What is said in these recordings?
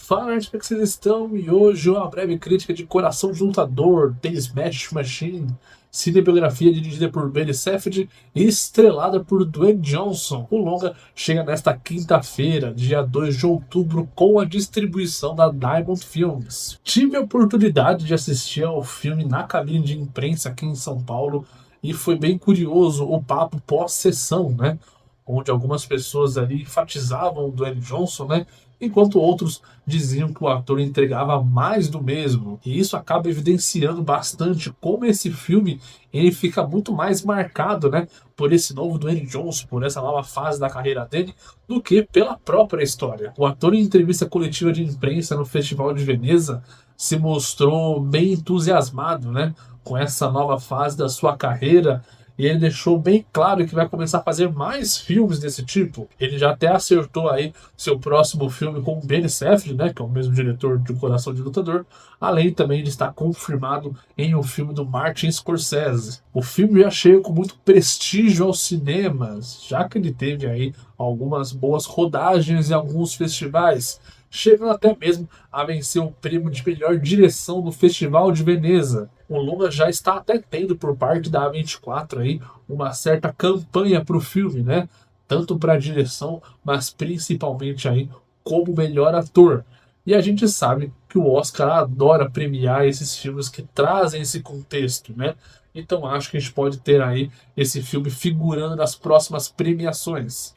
Fala, Nerd, como é que vocês estão? E hoje uma breve crítica de Coração de Lutador, The Smash Machine, cinebiografia dirigida por Benny Safdie e estrelada por Dwayne Johnson. O longa chega nesta quinta-feira, dia 2 de outubro, com a distribuição da Diamond Films. Tive a oportunidade de assistir ao filme na cabine de imprensa aqui em São Paulo e foi bem curioso o papo pós-sessão, né? Onde algumas pessoas ali enfatizavam o Dwayne Johnson, né? Enquanto outros diziam que o ator entregava mais do mesmo. E isso acaba evidenciando bastante como esse filme ele fica muito mais marcado, né, por esse novo Dwayne Johnson, por essa nova fase da carreira dele, do que pela própria história. O ator, em entrevista coletiva de imprensa no Festival de Veneza, se mostrou bem entusiasmado, né, com essa nova fase da sua carreira. E ele deixou bem claro que vai começar a fazer mais filmes desse tipo. Ele já até acertou aí seu próximo filme com o Benny Safdie, né, que é o mesmo diretor de Coração de Lutador, além também de estar confirmado em um filme do Martin Scorsese. O filme já chega com muito prestígio aos cinemas, já que ele teve aí algumas boas rodagens em alguns festivais, chegando até mesmo a vencer o prêmio de melhor direção no Festival de Veneza. O longa já está até tendo por parte da A24 aí uma certa campanha para o filme, né? Tanto para a direção, mas principalmente aí como melhor ator. E a gente sabe que o Oscar adora premiar esses filmes que trazem esse contexto, né? Então acho que a gente pode ter aí esse filme figurando nas próximas premiações.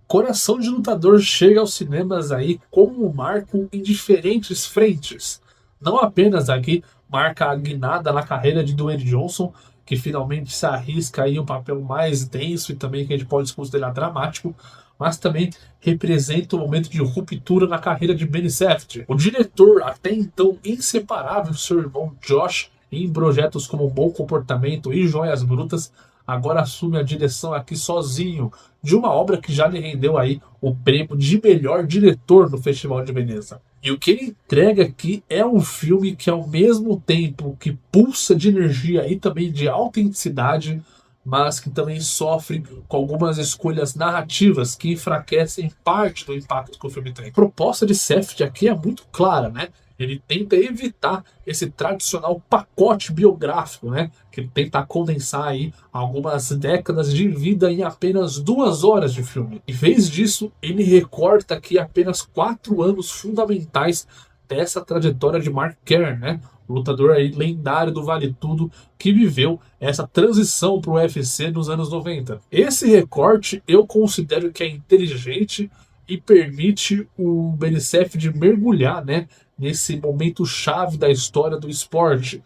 Coração de Lutador chega aos cinemas aí como um marco em diferentes frentes. Não apenas aqui marca a guinada na carreira de Dwayne Johnson, que finalmente se arrisca aí um papel mais denso e também que a gente pode considerar dramático, mas também representa um momento de ruptura na carreira de Benny Safdie. O diretor, até então inseparável, seu irmão Josh, em projetos como Bom Comportamento e Joias Brutas, agora assume a direção aqui sozinho, de uma obra que já lhe rendeu aí o prêmio de melhor diretor no Festival de Veneza. E o que ele entrega aqui é um filme que, ao mesmo tempo que pulsa de energia e também de autenticidade, mas que também sofre com algumas escolhas narrativas que enfraquecem parte do impacto que o filme tem. A proposta de Safdie aqui é muito clara, né? Ele tenta evitar esse tradicional pacote biográfico, né? Que ele tenta condensar aí algumas décadas de vida em apenas 2 horas de filme. Em vez disso, ele recorta aqui apenas 4 anos fundamentais dessa trajetória de Mark Kerr, né? O lutador aí lendário do Vale Tudo que viveu essa transição para o UFC nos anos 90. Esse recorte eu considero que é inteligente e permite o Benny Safdie mergulhar, né, nesse momento chave da história do esporte.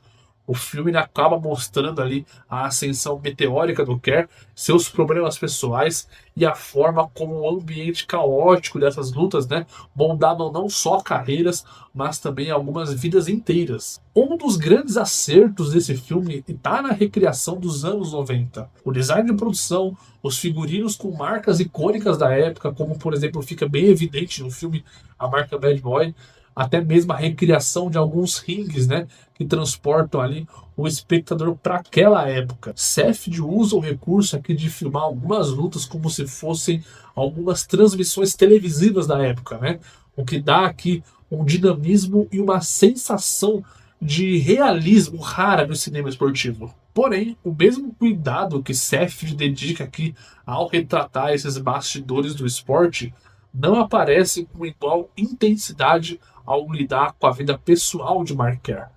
O filme acaba mostrando ali a ascensão meteórica do Kerr, seus problemas pessoais e a forma como o ambiente caótico dessas lutas, né, moldavam não só carreiras, mas também algumas vidas inteiras. Um dos grandes acertos desse filme está na recriação dos anos 90. O design de produção, os figurinos com marcas icônicas da época, como por exemplo fica bem evidente no filme a marca Bad Boy, até mesmo a recriação de alguns rings, né, que transportam ali o espectador para aquela época. Safdie usa o recurso aqui de filmar algumas lutas como se fossem algumas transmissões televisivas da época, né? O que dá aqui um dinamismo e uma sensação de realismo rara no cinema esportivo. Porém, o mesmo cuidado que Safdie dedica aqui ao retratar esses bastidores do esporte não aparece com igual intensidade ao lidar com a vida pessoal de Mark Kerr.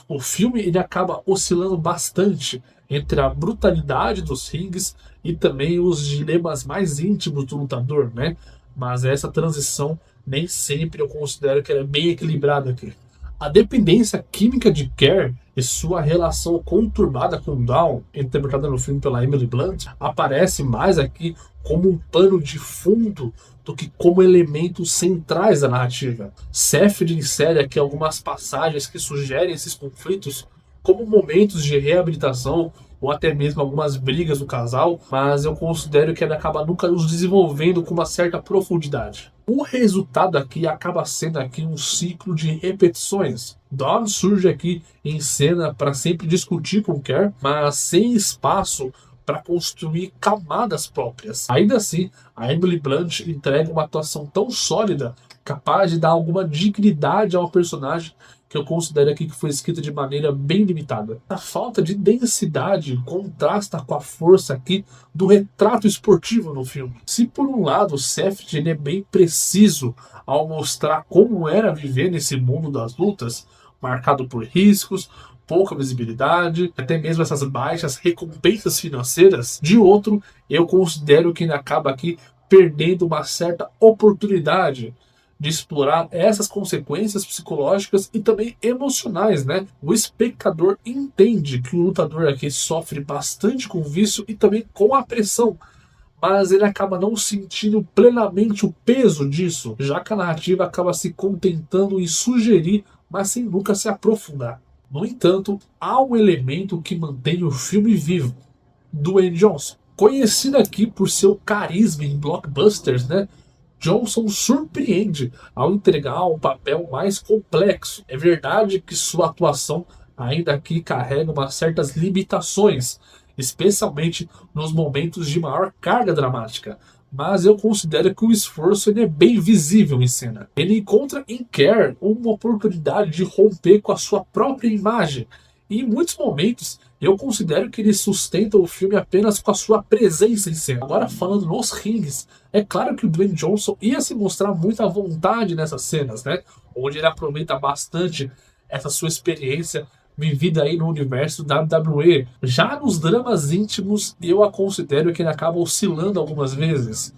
O filme ele acaba oscilando bastante entre a brutalidade dos rings e também os dilemas mais íntimos do lutador, né? Mas essa transição nem sempre eu considero que ela é bem equilibrada aqui. A dependência química de Kerr e sua relação conturbada com Dawn, interpretada no filme pela Emily Blunt, aparece mais aqui como um pano de fundo do que como elementos centrais da narrativa. Safdie insere aqui algumas passagens que sugerem esses conflitos como momentos de reabilitação ou até mesmo algumas brigas do casal, mas eu considero que ele acaba nunca os desenvolvendo com uma certa profundidade. O resultado aqui acaba sendo aqui um ciclo de repetições. Dawn surge aqui em cena para sempre discutir com Kerr, mas sem espaço para construir camadas próprias. Ainda assim, a Emily Blunt entrega uma atuação tão sólida capaz de dar alguma dignidade ao personagem, que eu considero aqui que foi escrita de maneira bem limitada. A falta de densidade contrasta com a força aqui do retrato esportivo no filme. Se por um lado o Safdie ele é bem preciso ao mostrar como era viver nesse mundo das lutas, marcado por riscos, pouca visibilidade, até mesmo essas baixas recompensas financeiras, de outro, eu considero que ele acaba aqui perdendo uma certa oportunidade de explorar essas consequências psicológicas e também emocionais, né? O espectador entende que o lutador aqui sofre bastante com o vício e também com a pressão, mas ele acaba não sentindo plenamente o peso disso, já que a narrativa acaba se contentando em sugerir, mas sem nunca se aprofundar. No entanto, há um elemento que mantém o filme vivo: Dwayne Johnson. Conhecido aqui por seu carisma em blockbusters, né? Johnson surpreende ao entregar um papel mais complexo. É verdade que sua atuação ainda aqui carrega umas certas limitações, especialmente nos momentos de maior carga dramática, mas eu considero que o esforço ele é bem visível em cena. Ele encontra em Care uma oportunidade de romper com a sua própria imagem, e em muitos momentos eu considero que ele sustenta o filme apenas com a sua presença em cena. Agora, falando nos rings, é claro que o Dwayne Johnson ia se mostrar muito à vontade nessas cenas, né? Onde ele aproveita bastante essa sua experiência vivida aí no universo WWE. Já nos dramas íntimos, eu a considero que ele acaba oscilando algumas vezes.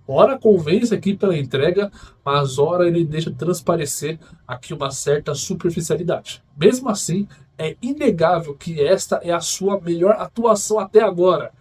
Ora convence aqui pela entrega, mas ora ele deixa transparecer aqui uma certa superficialidade. Mesmo assim, é inegável que esta é a sua melhor atuação até agora,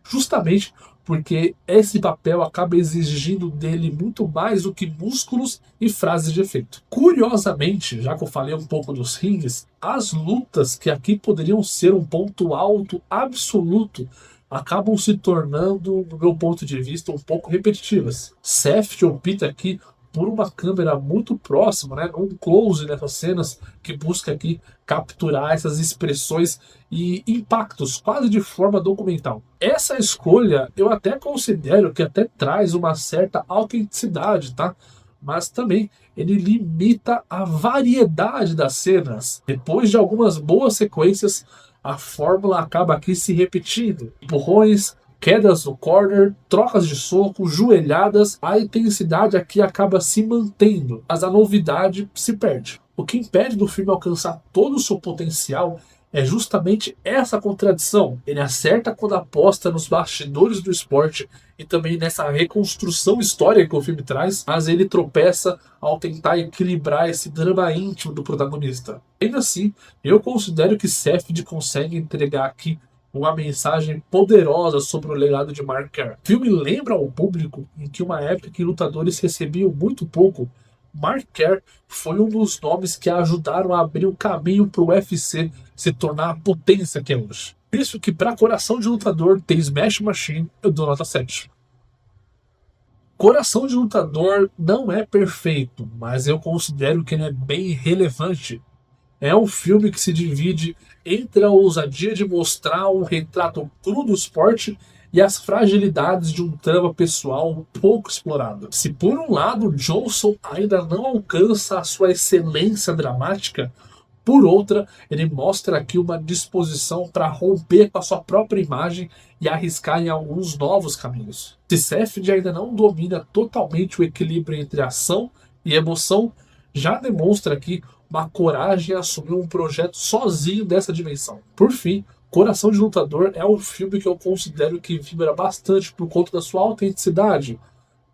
justamente porque esse papel acaba exigindo dele muito mais do que músculos e frases de efeito. Curiosamente, já que eu falei um pouco dos rings, as lutas que aqui poderiam ser um ponto alto absoluto acabam se tornando, do meu ponto de vista, um pouco repetitivas. Safdie opta aqui por uma câmera muito próxima, né, um close nessas cenas que busca aqui capturar essas expressões e impactos quase de forma documental. Essa escolha eu até considero que até traz uma certa autenticidade, tá? Mas também ele limita a variedade das cenas. Depois de algumas boas sequências, a fórmula acaba aqui se repetindo. Empurrões, quedas no corner, trocas de soco, joelhadas, a intensidade aqui acaba se mantendo, mas a novidade se perde. O que impede do filme alcançar todo o seu potencial é justamente essa contradição. Ele acerta quando aposta nos bastidores do esporte e também nessa reconstrução histórica que o filme traz, mas ele tropeça ao tentar equilibrar esse drama íntimo do protagonista. Ainda assim, eu considero que Safdie consegue entregar aqui uma mensagem poderosa sobre o legado de Mark Kerr. O filme lembra ao público em que uma época que lutadores recebiam muito pouco, Mark Kerr foi um dos nomes que ajudaram a abrir o caminho para o UFC se tornar a potência que é hoje. Por isso que para Coração de Lutador tem Smash Machine, eu dou nota 7. Coração de Lutador não é perfeito, mas eu considero que ele é bem relevante. É um filme que se divide entre a ousadia de mostrar um retrato cru do esporte e as fragilidades de um trama pessoal pouco explorado. Se por um lado Johnson ainda não alcança a sua excelência dramática, por outra, ele mostra aqui uma disposição para romper com a sua própria imagem e arriscar em alguns novos caminhos. Se Safdie ainda não domina totalmente o equilíbrio entre ação e emoção, já demonstra aqui uma coragem a assumir um projeto sozinho dessa dimensão. Por fim, Coração de Lutador é um filme que eu considero que vibra bastante por conta da sua autenticidade.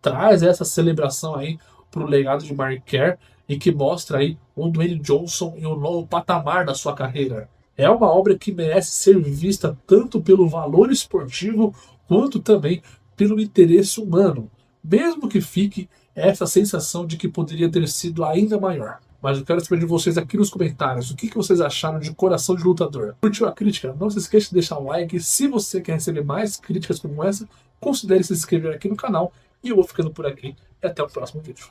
Traz essa celebração aí pro legado de Mark Kerr e que mostra aí um Dwayne Johnson em um novo patamar da sua carreira. É uma obra que merece ser vista tanto pelo valor esportivo quanto também pelo interesse humano, mesmo que fique essa sensação de que poderia ter sido ainda maior. Mas eu quero saber de vocês aqui nos comentários o que vocês acharam de Coração de Lutador. Curtiu a crítica? Não se esqueça de deixar um like. Se você quer receber mais críticas como essa, considere se inscrever aqui no canal. E eu vou ficando por aqui. E até o próximo vídeo.